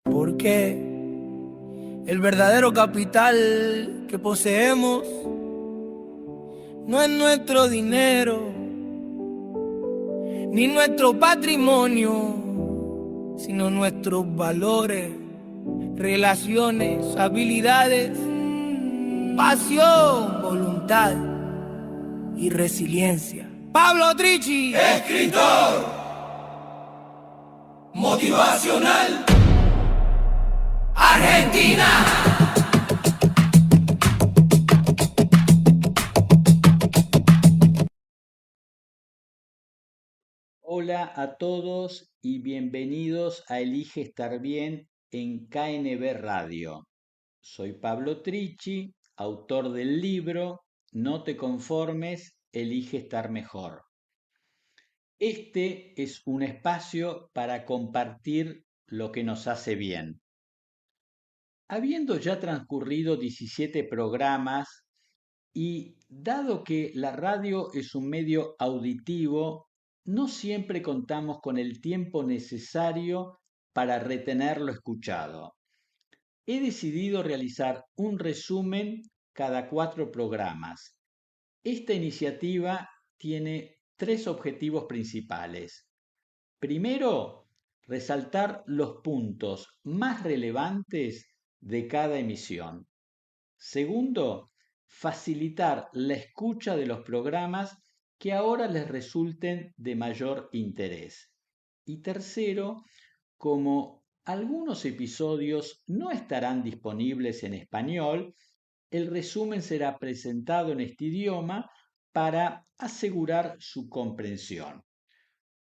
Porque el verdadero capital que poseemos no es nuestro dinero ni nuestro patrimonio, sino nuestros valores, relaciones, habilidades, pasión, voluntad y resiliencia. Pablo Trichi, escritor motivacional, Argentina. Hola a todos y bienvenidos a Elige Estar Bien en KNB Radio. Soy Pablo Trichi, autor del libro No te conformes, elige estar mejor. Este es un espacio para compartir lo que nos hace bien. Habiendo ya transcurrido 17 programas y dado que la radio es un medio auditivo, no siempre contamos con el tiempo necesario para retener lo escuchado. He decidido realizar un resumen cada 4 programas. Esta iniciativa tiene 3 objetivos principales. Primero, resaltar los puntos más relevantes de cada emisión. Segundo, facilitar la escucha de los programas que ahora les resulten de mayor interés. Y tercero, como algunos episodios no estarán disponibles en español, el resumen será presentado en este idioma para asegurar su comprensión.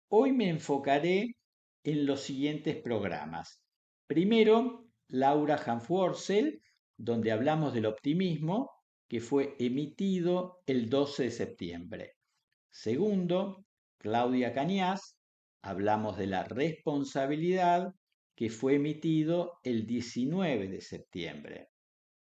Hoy me enfocaré en los siguientes programas. Primero, Laura Hanfworcel, donde hablamos del optimismo, que fue emitido el 12 de septiembre. Segundo, Claudia Cañas, hablamos de la responsabilidad, que fue emitido el 19 de septiembre.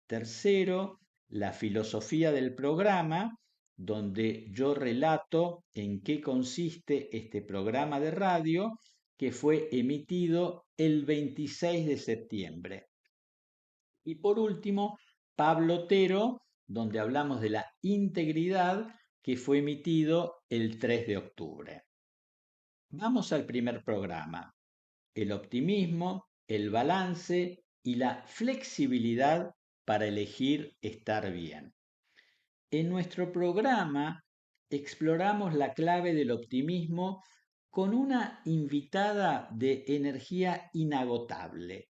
Tercero, la filosofía del programa, donde yo relato en qué consiste este programa de radio que fue emitido el 26 de septiembre. Y por último, Pablo Otero, donde hablamos de la integridad que fue emitido el 3 de octubre. Vamos al primer programa, el optimismo, el balance y la flexibilidad para elegir estar bien. En nuestro programa exploramos la clave del optimismo con una invitada de energía inagotable,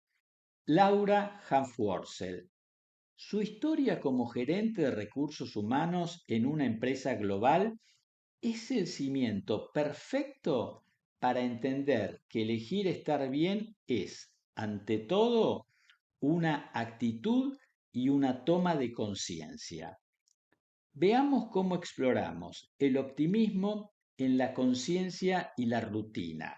Laura Hanfworcel. Su historia como gerente de recursos humanos en una empresa global es el cimiento perfecto para entender que elegir estar bien es, ante todo, una actitud y una toma de conciencia. Veamos cómo exploramos el optimismo en la conciencia y la rutina.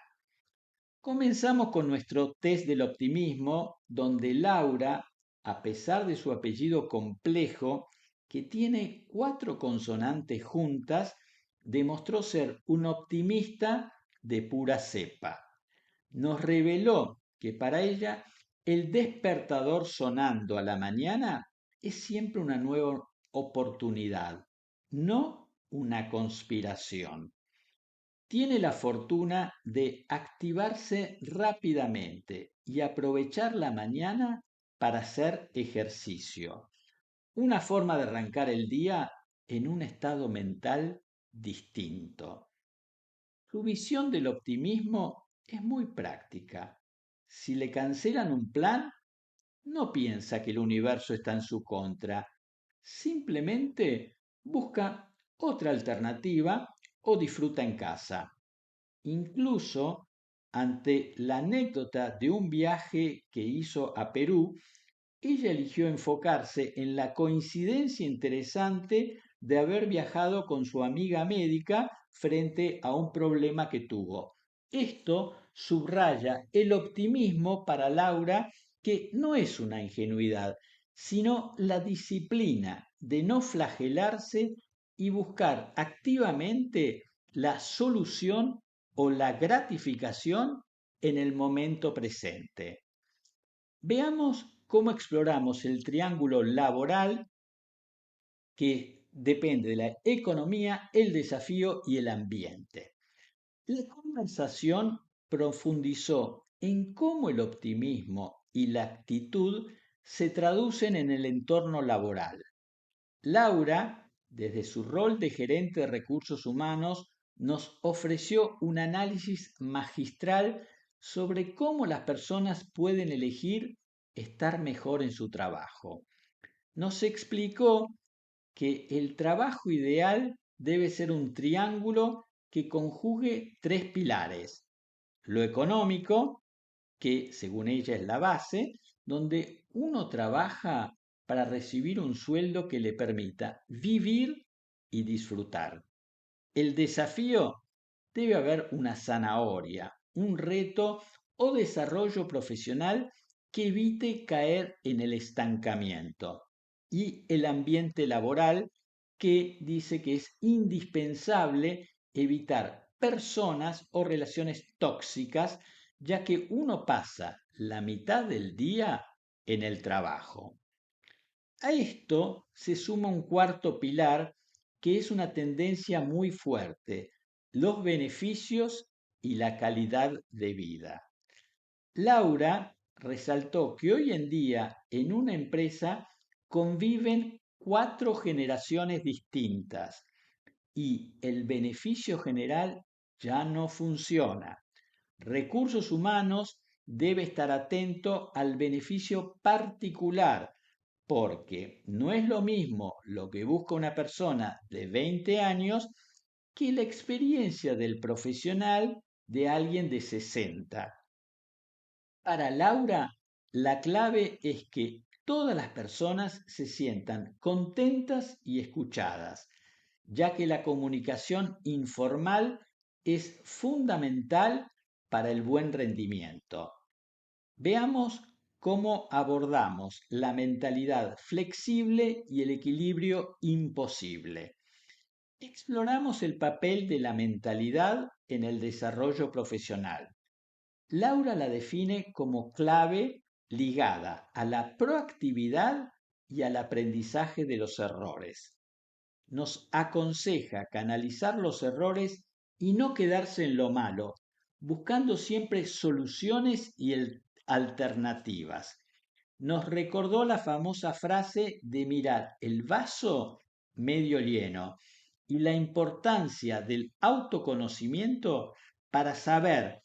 Comenzamos con nuestro test del optimismo, donde Laura, a pesar de su apellido complejo, que tiene 4 consonantes juntas, demostró ser un optimista de pura cepa. Nos reveló que para ella el despertador sonando a la mañana es siempre una nueva oportunidad, no una conspiración. Tiene la fortuna de activarse rápidamente y aprovechar la mañana para hacer ejercicio. Una forma de arrancar el día en un estado mental distinto. Su visión del optimismo es muy práctica. Si le cancelan un plan, no piensa que el universo está en su contra. Simplemente busca otra alternativa o disfruta en casa. Incluso ante la anécdota de un viaje que hizo a Perú, ella eligió enfocarse en la coincidencia interesante de haber viajado con su amiga médica frente a un problema que tuvo. Esto subraya el optimismo para Laura, que no es una ingenuidad, sino la disciplina de no flagelarse y buscar activamente la solución o la gratificación en el momento presente. Veamos cómo exploramos el triángulo laboral que depende de la economía, el desafío y el ambiente. La conversación profundizó en cómo el optimismo y la actitud se traducen en el entorno laboral. Laura, desde su rol de gerente de recursos humanos, nos ofreció un análisis magistral sobre cómo las personas pueden elegir estar mejor en su trabajo. Nos explicó que el trabajo ideal debe ser un triángulo que conjugue tres pilares: lo económico, que según ella es la base, donde uno trabaja para recibir un sueldo que le permita vivir y disfrutar. El desafío: debe haber una zanahoria, un reto o desarrollo profesional que evite caer en el estancamiento. Y el ambiente laboral, que dice que es indispensable evitar personas o relaciones tóxicas, ya que uno pasa la mitad del día en el trabajo. A esto se suma un cuarto pilar que es una tendencia muy fuerte: los beneficios y la calidad de vida. Laura resaltó que hoy en día en una empresa conviven cuatro generaciones distintas y el beneficio general ya no funciona. Recursos humanos debe estar atento al beneficio particular, porque no es lo mismo lo que busca una persona de 20 años que la experiencia del profesional de alguien de 60. Para Laura, la clave es que todas las personas se sientan contentas y escuchadas, ya que la comunicación informal es fundamental para el buen rendimiento. Veamos cómo abordamos la mentalidad flexible y el equilibrio imposible. Exploramos el papel de la mentalidad en el desarrollo profesional. Laura la define como clave ligada a la proactividad y al aprendizaje de los errores. Nos aconseja canalizar los errores y no quedarse en lo malo, buscando siempre soluciones y alternativas. Nos recordó la famosa frase de mirar el vaso medio lleno y la importancia del autoconocimiento para saber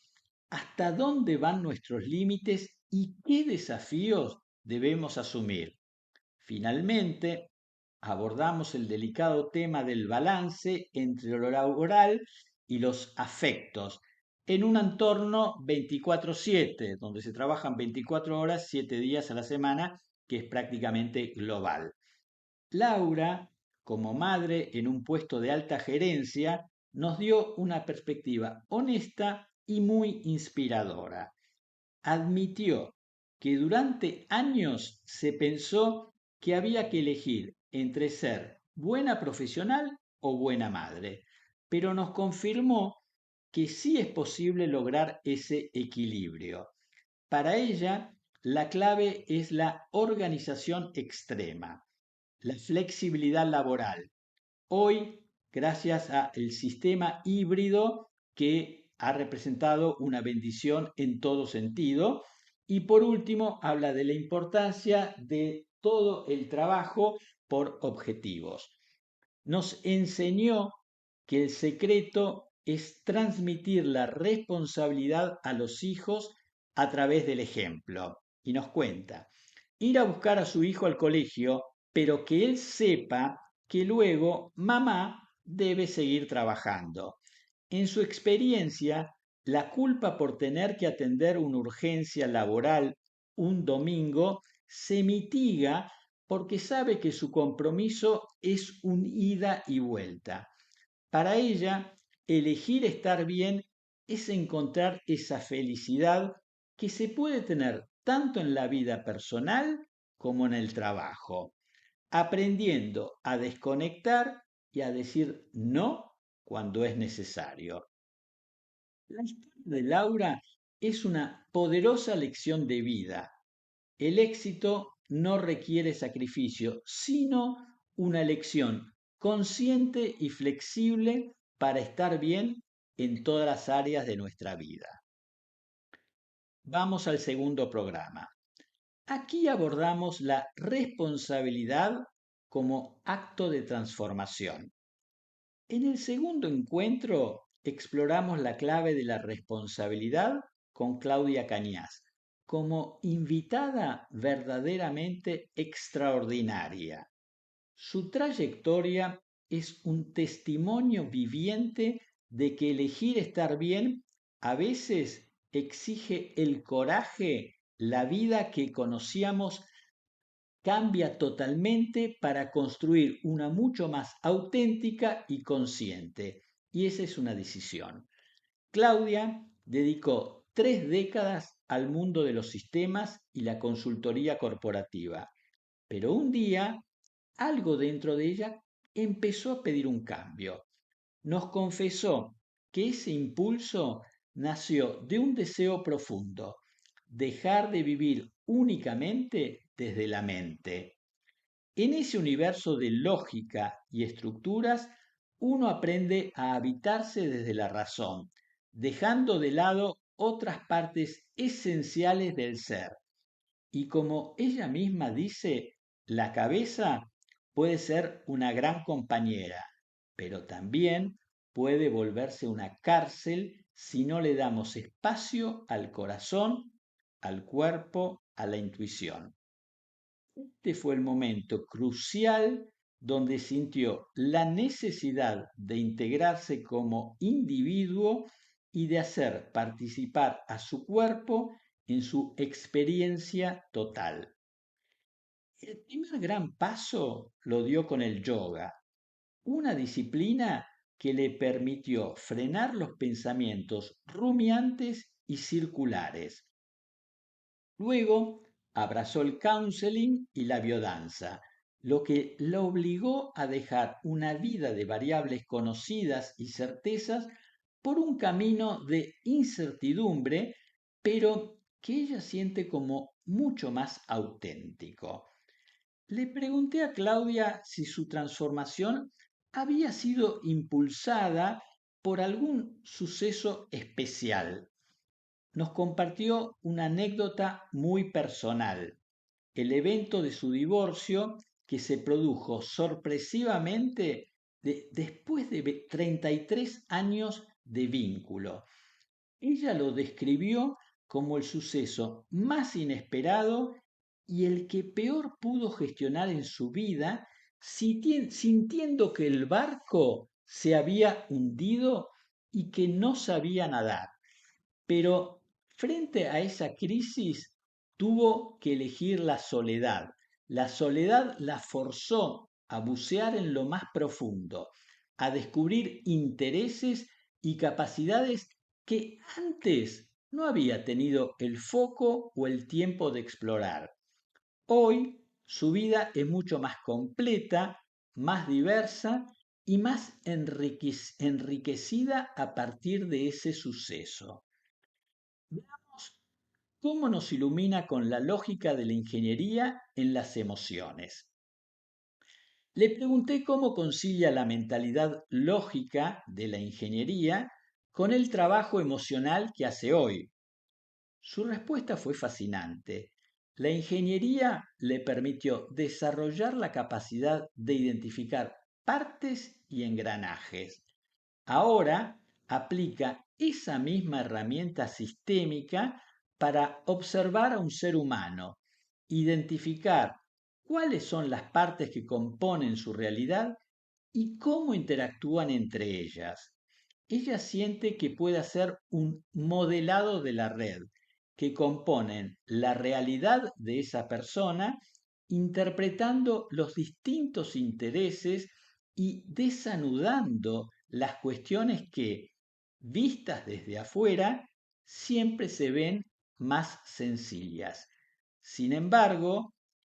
hasta dónde van nuestros límites y qué desafíos debemos asumir. Finalmente, abordamos el delicado tema del balance entre lo laboral y los afectos en un entorno 24/7, donde se trabajan 24 horas, 7 días a la semana, que es prácticamente global. Laura, como madre en un puesto de alta gerencia, nos dio una perspectiva honesta y muy inspiradora. Admitió que durante años se pensó que había que elegir entre ser buena profesional o buena madre, pero nos confirmó que sí es posible lograr ese equilibrio. Para ella, la clave es la organización extrema, la flexibilidad laboral. Hoy, gracias al sistema híbrido que ha representado una bendición en todo sentido. Y por último, habla de la importancia de todo el trabajo por objetivos. Nos enseñó que el secreto es transmitir la responsabilidad a los hijos a través del ejemplo. Y nos cuenta: ir a buscar a su hijo al colegio, pero que él sepa que luego mamá debe seguir trabajando. En su experiencia, la culpa por tener que atender una urgencia laboral un domingo se mitiga porque sabe que su compromiso es un ida y vuelta. Para ella, elegir estar bien es encontrar esa felicidad que se puede tener tanto en la vida personal como en el trabajo, aprendiendo a desconectar y a decir no cuando es necesario. La historia de Laura es una poderosa lección de vida. El éxito no requiere sacrificio, sino una elección consciente y flexible para estar bien en todas las áreas de nuestra vida. Vamos al segundo programa. Aquí abordamos la responsabilidad como acto de transformación. En el segundo encuentro exploramos la clave de la responsabilidad con Claudia Cañas, como invitada verdaderamente extraordinaria. Su trayectoria es un testimonio viviente de que elegir estar bien a veces exige el coraje. La vida que conocíamos cambia totalmente para construir una mucho más auténtica y consciente. Y esa es una decisión. Claudia dedicó 3 décadas al mundo de los sistemas y la consultoría corporativa, pero un día algo dentro de ella empezó a pedir un cambio. Nos confesó que ese impulso nació de un deseo profundo, dejar de vivir únicamente desde la mente. En ese universo de lógica y estructuras, uno aprende a habitarse desde la razón, dejando de lado otras partes esenciales del ser. Y como ella misma dice, la cabeza puede ser una gran compañera, pero también puede volverse una cárcel si no le damos espacio al corazón, al cuerpo, a la intuición. Este fue el momento crucial donde sintió la necesidad de integrarse como individuo y de hacer participar a su cuerpo en su experiencia total. El primer gran paso lo dio con el yoga, una disciplina que le permitió frenar los pensamientos rumiantes y circulares. Luego abrazó el counseling y la biodanza, lo que la obligó a dejar una vida de variables conocidas y certezas por un camino de incertidumbre, pero que ella siente como mucho más auténtico. Le pregunté a Claudia si su transformación había sido impulsada por algún suceso especial. Nos compartió una anécdota muy personal, el evento de su divorcio que se produjo sorpresivamente después de 33 años de vínculo. Ella lo describió como el suceso más inesperado y el que peor pudo gestionar en su vida, sintiendo que el barco se había hundido y que no sabía nadar. Pero frente a esa crisis tuvo que elegir la soledad. La soledad la forzó a bucear en lo más profundo, a descubrir intereses y capacidades que antes no había tenido el foco o el tiempo de explorar. Hoy su vida es mucho más completa, más diversa y más enriquecida a partir de ese suceso. Veamos cómo nos ilumina con la lógica de la ingeniería en las emociones. Le pregunté cómo concilia la mentalidad lógica de la ingeniería con el trabajo emocional que hace hoy. Su respuesta fue fascinante. La ingeniería le permitió desarrollar la capacidad de identificar partes y engranajes. Ahora aplica esa misma herramienta sistémica para observar a un ser humano, identificar cuáles son las partes que componen su realidad y cómo interactúan entre ellas. Ella siente que puede hacer un modelado de la red, que componen la realidad de esa persona, interpretando los distintos intereses y desanudando las cuestiones que, vistas desde afuera, siempre se ven más sencillas. Sin embargo,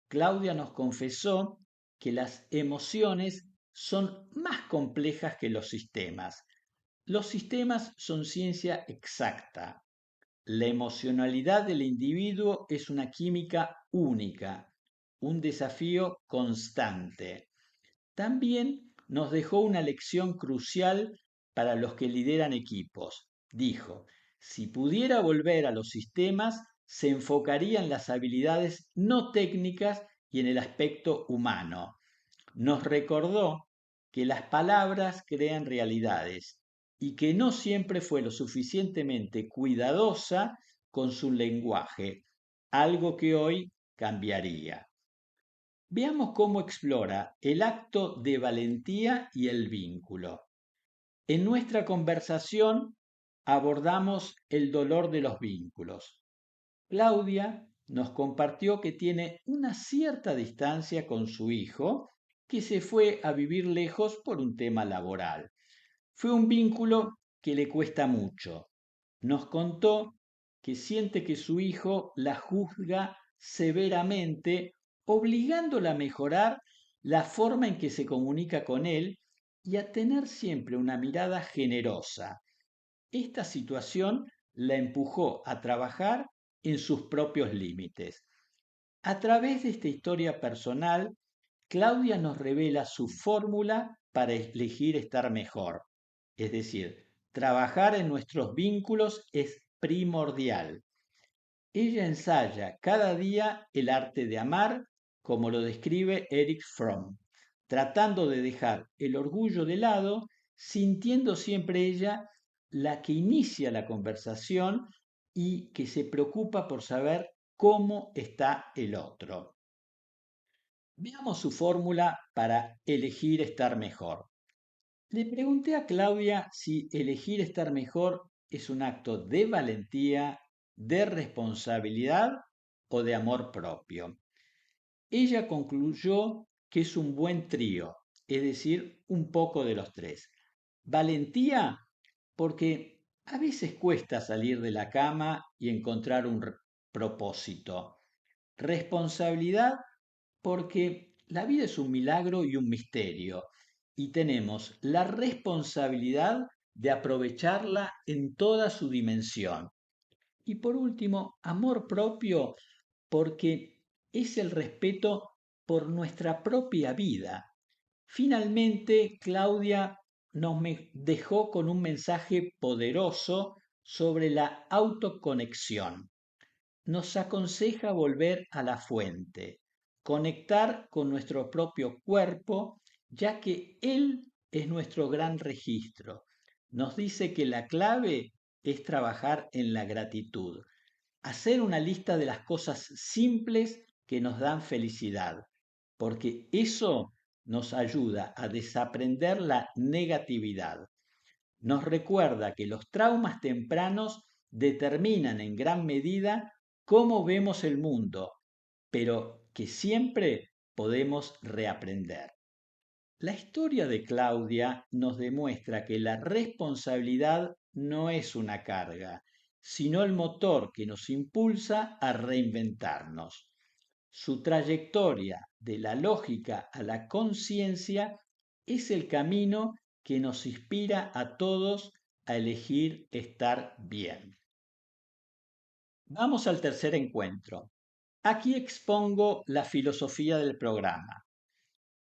Claudia nos confesó que las emociones son más complejas que los sistemas. Los sistemas son ciencia exacta, la emocionalidad del individuo es una química única, un desafío constante. También nos dejó una lección crucial para los que lideran equipos. Dijo, si pudiera volver a los sistemas, se enfocaría en las habilidades no técnicas y en el aspecto humano. Nos recordó que las palabras crean realidades y que no siempre fue lo suficientemente cuidadosa con su lenguaje, algo que hoy cambiaría. Veamos cómo explora el acto de valentía y el vínculo. En nuestra conversación abordamos el dolor de los vínculos. Claudia nos compartió que tiene una cierta distancia con su hijo, que se fue a vivir lejos por un tema laboral. Fue un vínculo que le cuesta mucho. Nos contó que siente que su hijo la juzga severamente, obligándola a mejorar la forma en que se comunica con él y a tener siempre una mirada generosa. Esta situación la empujó a trabajar en sus propios límites. A través de esta historia personal, Claudia nos revela su fórmula para elegir estar mejor. Es decir, trabajar en nuestros vínculos es primordial. Ella ensaya cada día el arte de amar, como lo describe Erich Fromm, tratando de dejar el orgullo de lado, sintiendo siempre ella la que inicia la conversación y que se preocupa por saber cómo está el otro. Veamos su fórmula para elegir estar mejor. Le pregunté a Claudia si elegir estar mejor es un acto de valentía, de responsabilidad o de amor propio. Ella concluyó que es un buen trío, es decir, un poco de los tres. Valentía porque a veces cuesta salir de la cama y encontrar un propósito. Responsabilidad porque la vida es un milagro y un misterio y tenemos la responsabilidad de aprovecharla en toda su dimensión. Y por último, amor propio porque es el respeto por nuestra propia vida. Finalmente, Claudia nos dejó con un mensaje poderoso sobre la autoconexión. Nos aconseja volver a la fuente, conectar con nuestro propio cuerpo, ya que él es nuestro gran registro. Nos dice que la clave es trabajar en la gratitud, hacer una lista de las cosas simples que nos dan felicidad, porque eso nos ayuda a desaprender la negatividad. Nos recuerda que los traumas tempranos determinan en gran medida cómo vemos el mundo, pero que siempre podemos reaprender. La historia de Claudia nos demuestra que la responsabilidad no es una carga, sino el motor que nos impulsa a reinventarnos. Su trayectoria de la lógica a la conciencia es el camino que nos inspira a todos a elegir estar bien. Vamos al tercer encuentro. Aquí expongo la filosofía del programa.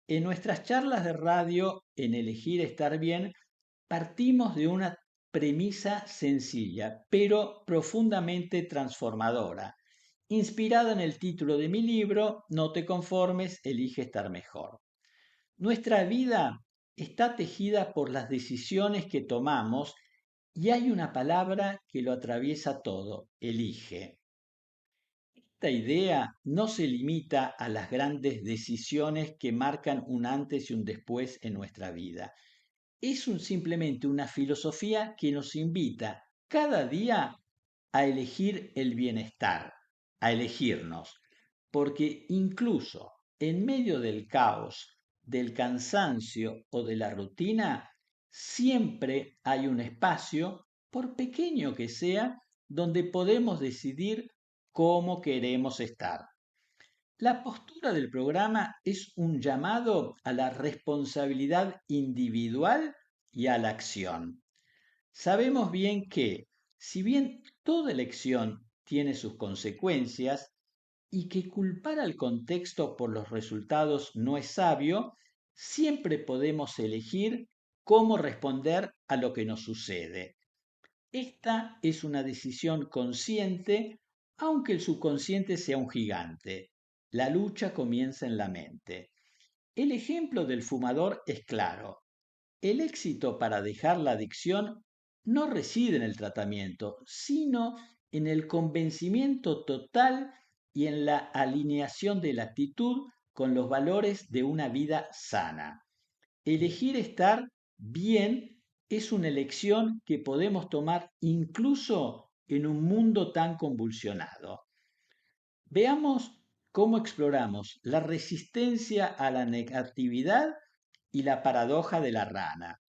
En nuestras charlas de radio en Elegir Estar Bien, partimos de una premisa sencilla, pero profundamente transformadora, inspirada en el título de mi libro, No te conformes, elige estar mejor. Nuestra vida está tejida por las decisiones que tomamos y hay una palabra que lo atraviesa todo, elige. Esta idea no se limita a las grandes decisiones que marcan un antes y un después en nuestra vida. Es simplemente una filosofía que nos invita cada día a elegir el bienestar, a elegirnos, porque incluso en medio del caos, del cansancio o de la rutina, siempre hay un espacio, por pequeño que sea, donde podemos decidir cómo queremos estar. La postura del programa es un llamado a la responsabilidad individual y a la acción. Sabemos bien que Si bien toda elección tiene sus consecuencias y que culpar al contexto por los resultados no es sabio, siempre podemos elegir cómo responder a lo que nos sucede. Esta es una decisión consciente, aunque el subconsciente sea un gigante. La lucha comienza en la mente. El ejemplo del fumador es claro. El éxito para dejar la adicción no reside en el tratamiento, sino en el convencimiento total y en la alineación de la actitud con los valores de una vida sana. Elegir estar bien es una elección que podemos tomar incluso en un mundo tan convulsionado. Veamos cómo exploramos la resistencia a la negatividad y la paradoja de la rana.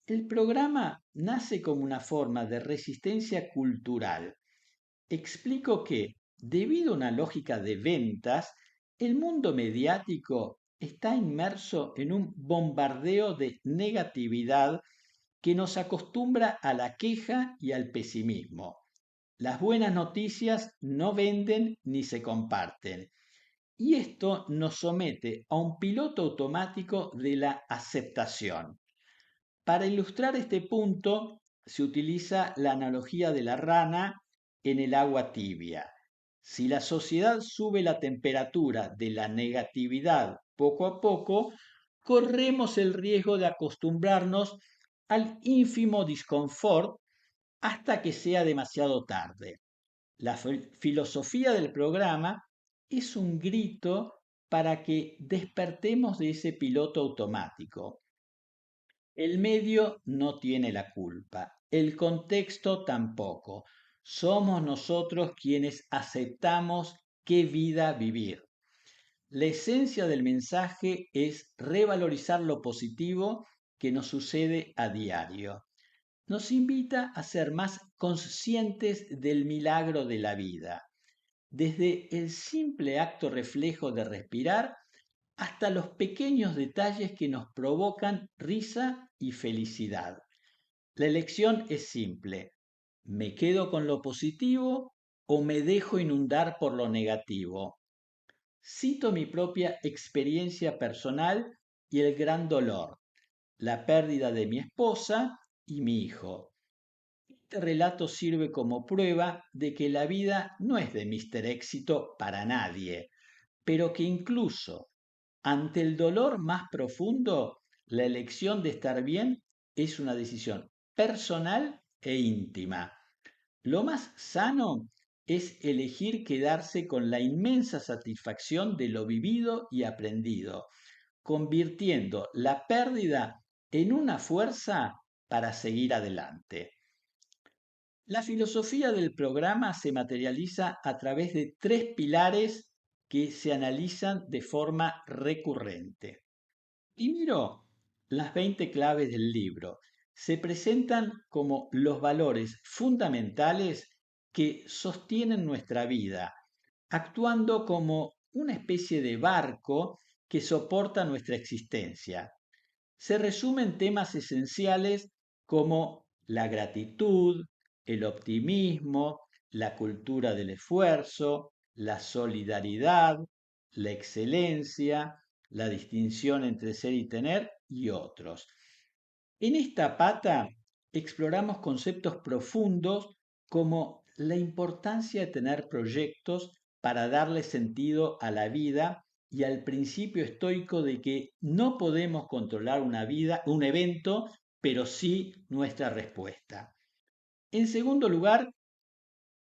El programa nace como una forma de resistencia cultural. Explico que, debido a una lógica de ventas, el mundo mediático está inmerso en un bombardeo de negatividad que nos acostumbra a la queja y al pesimismo. Las buenas noticias no venden ni se comparten. Y esto nos somete a un piloto automático de la aceptación. Para ilustrar este punto, se utiliza la analogía de la rana en el agua tibia. Si la sociedad sube la temperatura de la negatividad poco a poco, corremos el riesgo de acostumbrarnos al ínfimo disconfort hasta que sea demasiado tarde. La filosofía del programa es un grito para que despertemos de ese piloto automático. El medio no tiene la culpa, el contexto tampoco. Somos nosotros quienes aceptamos qué vida vivir. La esencia del mensaje es revalorizar lo positivo que nos sucede a diario. Nos invita a ser más conscientes del milagro de la vida, desde el simple acto reflejo de respirar hasta los pequeños detalles que nos provocan risa y felicidad. La elección es simple. ¿Me quedo con lo positivo o me dejo inundar por lo negativo? Cito mi propia experiencia personal y el gran dolor, la pérdida de mi esposa y mi hijo. Este relato sirve como prueba de que la vida no es de Mister Éxito para nadie, pero que incluso ante el dolor más profundo, la elección de estar bien es una decisión personal e íntima. Lo más sano es elegir quedarse con la inmensa satisfacción de lo vivido y aprendido, convirtiendo la pérdida en una fuerza para seguir adelante. La filosofía del programa se materializa a través de tres pilares que se analizan de forma recurrente. Primero, las 20 claves del libro se presentan como los valores fundamentales que sostienen nuestra vida, actuando como una especie de barco que soporta nuestra existencia. Se resumen temas esenciales como la gratitud, el optimismo, la cultura del esfuerzo, la solidaridad, la excelencia, la distinción entre ser y tener y otros. En esta pata exploramos conceptos profundos como la importancia de tener proyectos para darle sentido a la vida y al principio estoico de que no podemos controlar una vida, un evento, pero sí nuestra respuesta. En segundo lugar,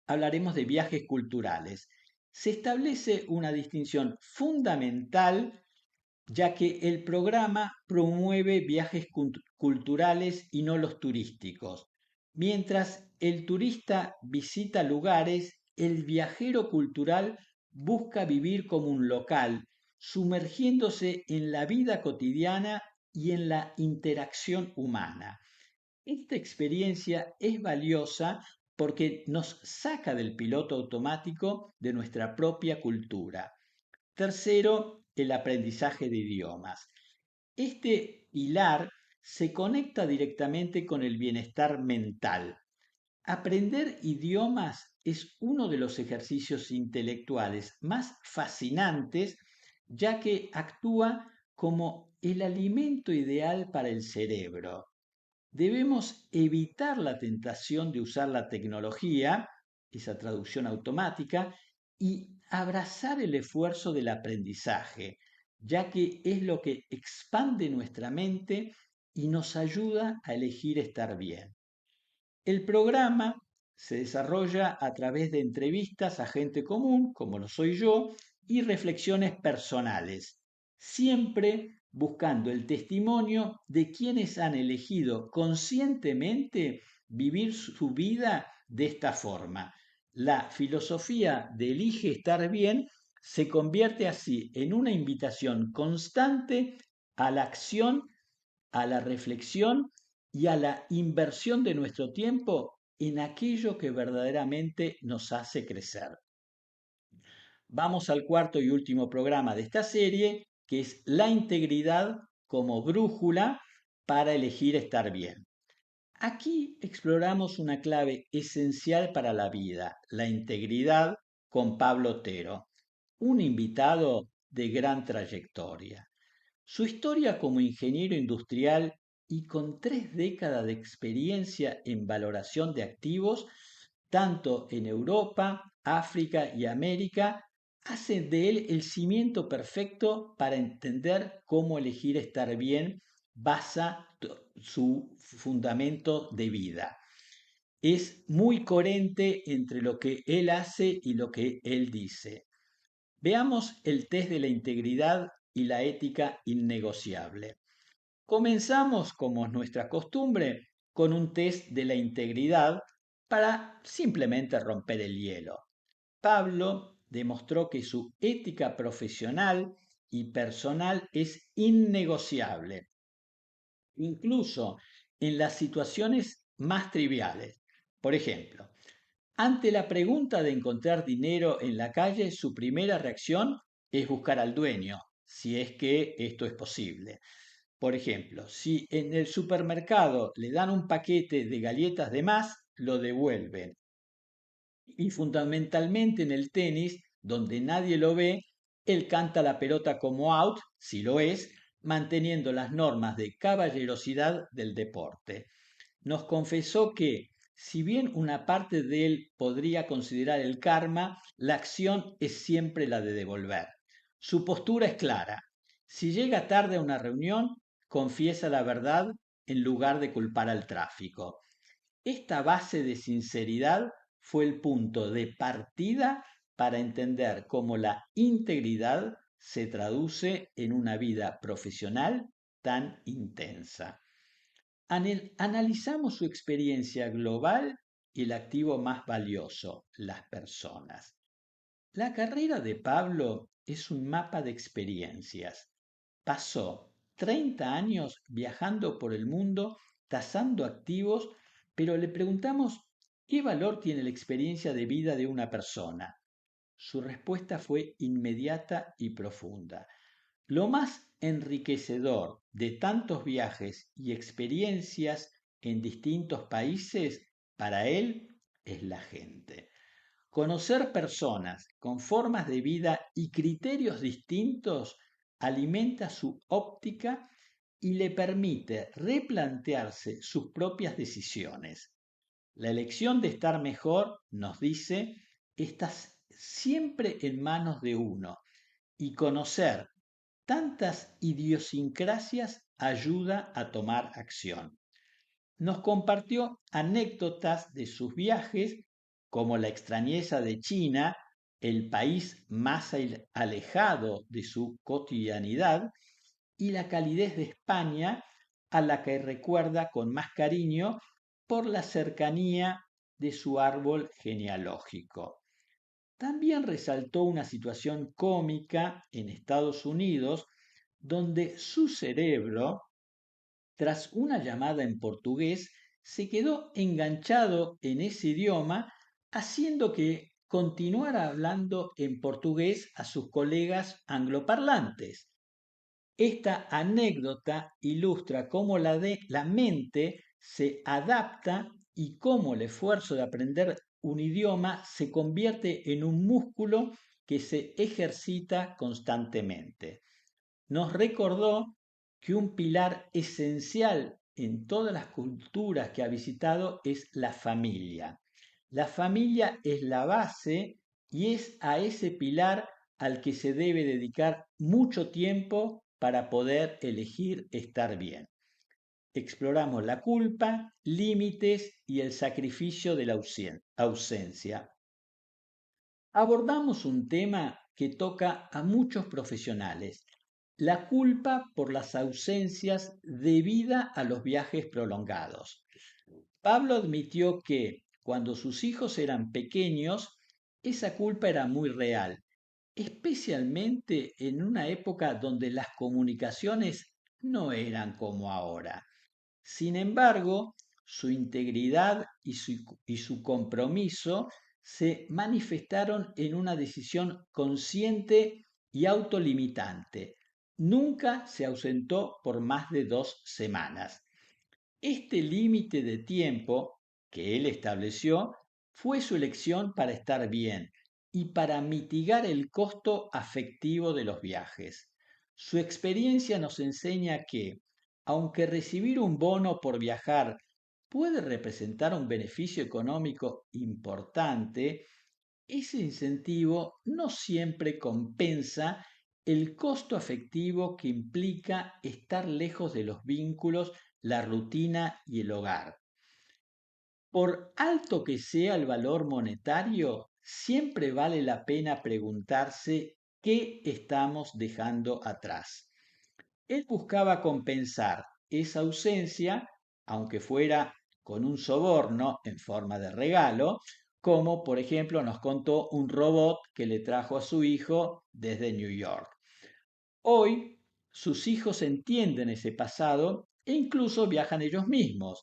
hablaremos de viajes culturales. Se establece una distinción fundamental ya que el programa promueve viajes culturales y no los turísticos. Mientras el turista visita lugares, el viajero cultural busca vivir como un local, sumergiéndose en la vida cotidiana y en la interacción humana. Esta experiencia es valiosa porque nos saca del piloto automático de nuestra propia cultura. Tercero, el aprendizaje de idiomas. Este pilar se conecta directamente con el bienestar mental. Aprender idiomas es uno de los ejercicios intelectuales más fascinantes, ya que actúa como el alimento ideal para el cerebro. Debemos evitar la tentación de usar la tecnología, esa traducción automática, y abrazar el esfuerzo del aprendizaje, ya que es lo que expande nuestra mente y nos ayuda a elegir estar bien. El programa se desarrolla a través de entrevistas a gente común, como lo soy yo, y reflexiones personales, siempre buscando el testimonio de quienes han elegido conscientemente vivir su vida de esta forma. La filosofía de elige estar bien se convierte así en una invitación constante a la acción, a la reflexión y a la inversión de nuestro tiempo en aquello que verdaderamente nos hace crecer. Vamos al cuarto y último programa de esta serie, que es la integridad como brújula para elegir estar bien. Aquí exploramos una clave esencial para la vida, la integridad, con Pablo Otero, un invitado de gran trayectoria. Su historia como ingeniero industrial y con 3 décadas de experiencia en valoración de activos, tanto en Europa, África y América, hace de él el cimiento perfecto para entender cómo elegir estar bien, basa su fundamento de vida. Es muy coherente entre lo que él hace y lo que él dice. Veamos el test de la integridad y la ética innegociable. Comenzamos, como es nuestra costumbre, con un test de la integridad para simplemente romper el hielo. Pablo demostró que su ética profesional y personal es innegociable, incluso en las situaciones más triviales. Por ejemplo, ante la pregunta de encontrar dinero en la calle, su primera reacción es buscar al dueño, si es que esto es posible. Por ejemplo, si en el supermercado le dan un paquete de galletas de más, lo devuelven. Y fundamentalmente en el tenis, donde nadie lo ve, él canta la pelota como out, si lo es, manteniendo las normas de caballerosidad del deporte. Nos confesó que, si bien una parte de él podría considerar el karma, la acción es siempre la de devolver. Su postura es clara. Si llega tarde a una reunión, confiesa la verdad en lugar de culpar al tráfico. Esta base de sinceridad fue el punto de partida para entender cómo la integridad se traduce en una vida profesional tan intensa. Analizamos su experiencia global y el activo más valioso, las personas. La carrera de Pablo es un mapa de experiencias. Pasó 30 años viajando por el mundo, tasando activos, pero le preguntamos qué valor tiene la experiencia de vida de una persona. Su respuesta fue inmediata y profunda. Lo más enriquecedor de tantos viajes y experiencias en distintos países para él es la gente. Conocer personas con formas de vida y criterios distintos alimenta su óptica y le permite replantearse sus propias decisiones. La elección de estar mejor, nos dice, está siempre en manos de uno y conocer tantas idiosincrasias ayuda a tomar acción. Nos compartió anécdotas de sus viajes, como la extrañeza de China, el país más alejado de su cotidianidad, y la calidez de España, a la que recuerda con más cariño por la cercanía de su árbol genealógico. También resaltó una situación cómica en Estados Unidos donde su cerebro, tras una llamada en portugués, se quedó enganchado en ese idioma, haciendo que continuara hablando en portugués a sus colegas angloparlantes. Esta anécdota ilustra cómo la mente se adapta y cómo el esfuerzo de aprender un idioma se convierte en un músculo que se ejercita constantemente. Nos recordó que un pilar esencial en todas las culturas que ha visitado es la familia. La familia es la base y es a ese pilar al que se debe dedicar mucho tiempo para poder elegir estar bien. Exploramos la culpa, límites y el sacrificio de la ausencia. Abordamos un tema que toca a muchos profesionales, la culpa por las ausencias debido a los viajes prolongados. Pablo admitió que cuando sus hijos eran pequeños, esa culpa era muy real, especialmente en una época donde las comunicaciones no eran como ahora. Sin embargo, su integridad y su compromiso se manifestaron en una decisión consciente y autolimitante. Nunca se ausentó por más de 2 semanas. Este límite de tiempo que él estableció fue su elección para estar bien y para mitigar el costo afectivo de los viajes. Su experiencia nos enseña que, aunque recibir un bono por viajar puede representar un beneficio económico importante, ese incentivo no siempre compensa el costo afectivo que implica estar lejos de los vínculos, la rutina y el hogar. Por alto que sea el valor monetario, siempre vale la pena preguntarse qué estamos dejando atrás. Él buscaba compensar esa ausencia, aunque fuera con un soborno en forma de regalo, como por ejemplo nos contó un robot que le trajo a su hijo desde New York. Hoy sus hijos entienden ese pasado e incluso viajan ellos mismos.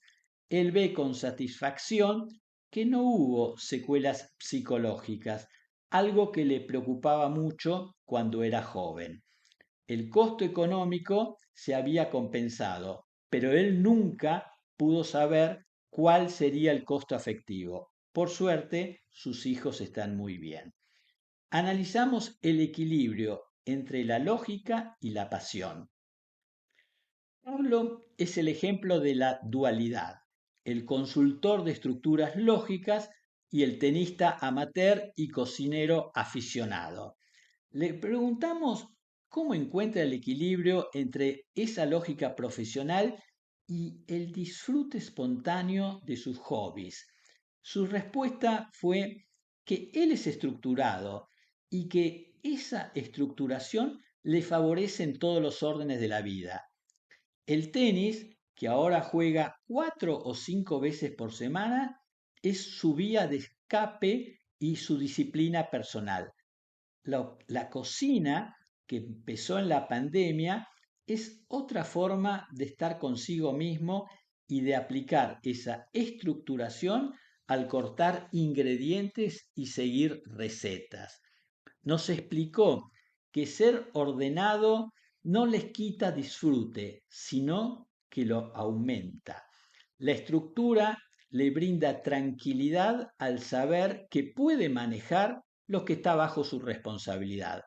Él ve con satisfacción que no hubo secuelas psicológicas, algo que le preocupaba mucho cuando era joven. El costo económico se había compensado, pero él nunca pudo saber cuál sería el costo afectivo. Por suerte, sus hijos están muy bien. Analizamos el equilibrio entre la lógica y la pasión. Pablo es el ejemplo de la dualidad, el consultor de estructuras lógicas y el tenista amateur y cocinero aficionado. Le preguntamos cómo encuentra el equilibrio entre esa lógica profesional y el disfrute espontáneo de sus hobbies. Su respuesta fue que él es estructurado y que esa estructuración le favorece en todos los órdenes de la vida. El tenis, que ahora juega 4 o 5 veces por semana, es su vía de escape y su disciplina personal. La cocina, que empezó en la pandemia, es otra forma de estar consigo mismo y de aplicar esa estructuración al cortar ingredientes y seguir recetas. Nos explicó que ser ordenado no les quita disfrute, sino que lo aumenta. La estructura le brinda tranquilidad al saber que puede manejar lo que está bajo su responsabilidad.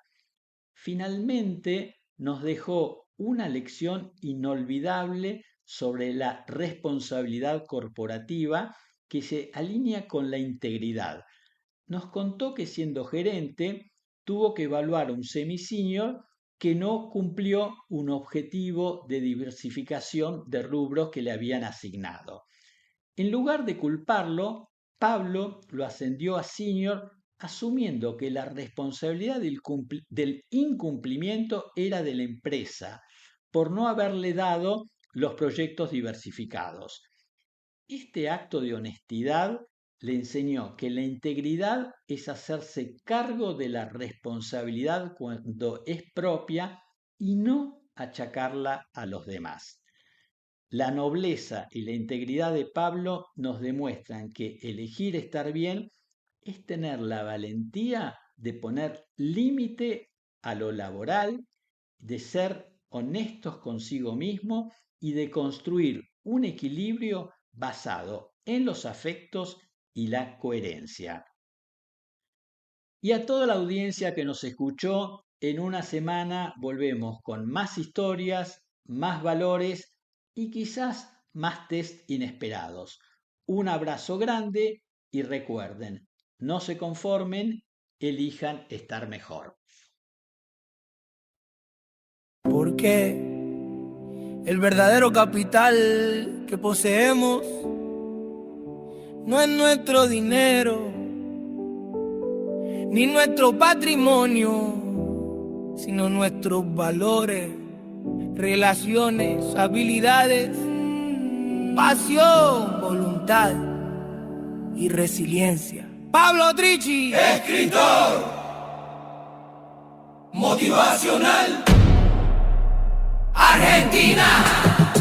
Finalmente, nos dejó una lección inolvidable sobre la responsabilidad corporativa que se alinea con la integridad. Nos contó que siendo gerente tuvo que evaluar un semi-senior que no cumplió un objetivo de diversificación de rubros que le habían asignado. En lugar de culparlo, Pablo lo ascendió a senior asumiendo que la responsabilidad del incumplimiento era de la empresa por no haberle dado los proyectos diversificados. Este acto de honestidad le enseñó que la integridad es hacerse cargo de la responsabilidad cuando es propia y no achacarla a los demás. La nobleza y la integridad de Pablo nos demuestran que elegir estar bien es tener la valentía de poner límite a lo laboral, de ser honestos consigo mismo y de construir un equilibrio basado en los afectos y la coherencia. Y a toda la audiencia que nos escuchó, en una semana volvemos con más historias, más valores y quizás más test inesperados. Un abrazo grande y recuerden, no se conformen, elijan estar mejor. Porque el verdadero capital que poseemos no es nuestro dinero ni nuestro patrimonio, sino nuestros valores, relaciones, habilidades, pasión, voluntad y resiliencia. Pablo Trichi, escritor motivacional, Argentina.